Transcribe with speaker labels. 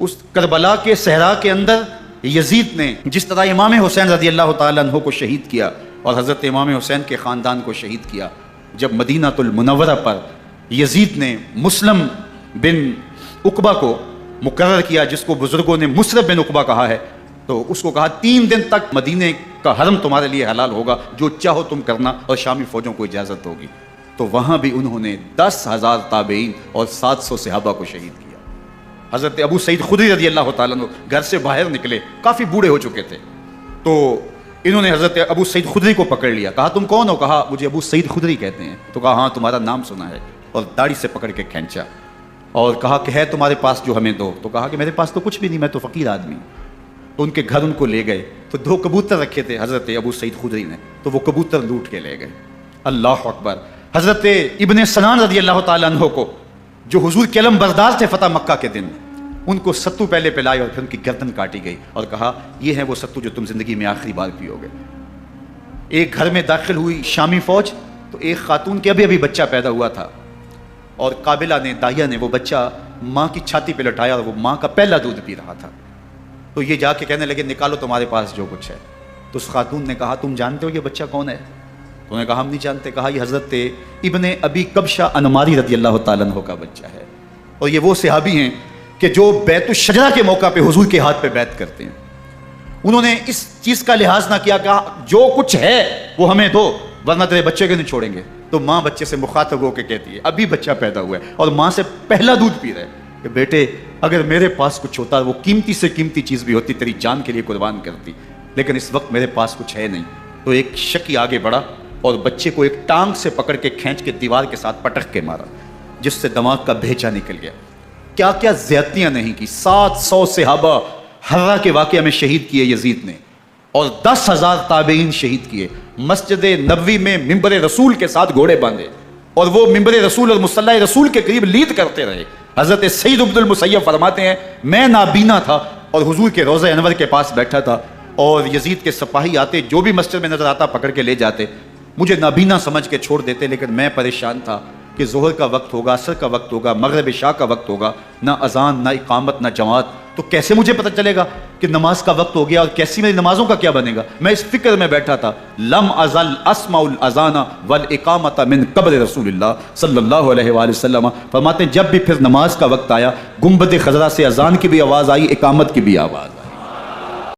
Speaker 1: اس کربلا کے صحرا کے اندر یزید نے جس طرح امام حسین رضی اللہ تعالیٰ عنہ کو شہید کیا اور حضرت امام حسین کے خاندان کو شہید کیا، جب مدینہ المنورہ پر یزید نے مسلم بن عقبہ کو مقرر کیا، جس کو بزرگوں نے مصرب بن عقبہ کہا ہے، تو اس کو کہا 3 دن تک مدینے کا حرم تمہارے لیے حلال ہوگا، جو چاہو تم کرنا، اور شامی فوجوں کو اجازت ہوگی۔ تو وہاں بھی انہوں نے 10,000 تابعین اور 700 صحابہ کو شہید کیا۔ حضرت ابو سعید خدری رضی اللہ تعالیٰ عنہ گھر سے باہر نکلے، کافی بوڑھے ہو چکے تھے، تو انہوں نے حضرت ابو سعید خدری کو پکڑ لیا، کہا تم کون ہو؟ کہا مجھے ابو سعید خدری کہتے ہیں۔ تو کہا ہاں تمہارا نام سنا ہے، اور داڑھی سے پکڑ کے کھینچا اور کہا کہ ہے تمہارے پاس جو ہمیں دو؟ تو کہا کہ میرے پاس تو کچھ بھی نہیں، میں تو فقیر آدمی ہوں۔ تو ان کے گھر ان کو لے گئے، تو 2 کبوتر رکھے تھے حضرت ابو سعید خدری نے، تو وہ کبوتر لوٹ کے لے گئے۔ اللہ اکبر۔ حضرت ابن سنان رضی اللہ تعالیٰ عنہ کو، جو حضور کے علم بردار تھے فتح مکہ کے دن، ان کو ستو پہلے پلائے اور پھر ان کی گردن کاٹی گئی، اور کہا یہ ہے وہ ستو جو تم زندگی میں آخری بار پیو گے۔ ایک گھر میں داخل ہوئی شامی فوج، تو ایک خاتون کے ابھی بچہ پیدا ہوا تھا، اور قابلہ نے، داہیہ نے وہ بچہ ماں کی چھاتی پہ لٹایا، اور وہ ماں کا پہلا دودھ پی رہا تھا۔ تو یہ جا کے کہنے لگے نکالو تمہارے پاس جو کچھ ہے۔ تو اس خاتون نے کہا تم جانتے ہو یہ بچہ کون ہے؟ تو انہوں نے کہا ہم نہیں جانتے۔ کہا یہ حضرت ابن ابی کبشہ انماری رضی اللہ تعالیٰ عنہ کا بچہ ہے، اور یہ وہ صحابی ہیں کہ جو بیت الشجرہ کے موقع پہ حضور کے ہاتھ پہ بیعت کرتے ہیں۔ انہوں نے اس چیز کا لحاظ نہ کیا، کہا جو کچھ ہے وہ ہمیں دو، ورنہ تیرے بچے کو نہیں چھوڑیں گے۔ تو ماں بچے سے مخاطب ہو کے کہتی ہے، ابھی بچہ پیدا ہوا ہے اور ماں سے پہلا دودھ پی رہا ہے، کہ بیٹے اگر میرے پاس کچھ ہوتا، وہ قیمتی سے قیمتی چیز بھی ہوتی، تیری جان کے لیے قربان کرتی، لیکن اس وقت میرے پاس کچھ ہے نہیں۔ تو ایک شکی آگے بڑھا اور بچے کو ایک ٹانگ سے پکڑ کے کھینچ کے دیوار کے ساتھ پٹک کے مارا، جس سے دماغ کا بھیجا نکل گیا۔ کیا کیا زیادتیاں نہیں کی۔ 700 صحابہ حرہ کے واقعہ میں شہید کیے یزید نے، اور 10,000 تابعین شہید کیے۔ مسجد نبوی میں ممبر رسول کے ساتھ گھوڑے باندھے، اور وہ ممبر رسول اور مصلی رسول کے قریب لید کرتے رہے۔ حضرت سعید عبد المسیب فرماتے ہیں میں نابینا تھا اور حضور کے روضہ انور کے پاس بیٹھا تھا، اور یزید کے سپاہی آتے، جو بھی مسجد میں نظر آتا پکڑ کے لے جاتے، مجھے نابینا سمجھ کے چھوڑ دیتے، لیکن میں پریشان تھا کہ ظہر کا وقت ہوگا، عصر کا وقت ہوگا، مغرب عشاء کا وقت ہوگا، نہ اذان، نہ اقامت، نہ جماعت، تو کیسے مجھے پتہ چلے گا کہ نماز کا وقت ہو گیا، اور کیسی میری نمازوں کا کیا بنے گا؟ میں اس فکر میں بیٹھا تھا۔ لم ازل اسمع الاذان والاقامت من قبل رسول اللہ صلی اللہ علیہ وآلہ وسلم۔ فرماتے ہیں جب بھی پھر نماز کا وقت آیا، گنبد خضرا سے اذان کی بھی آواز آئی، اقامت کی بھی آواز آئی۔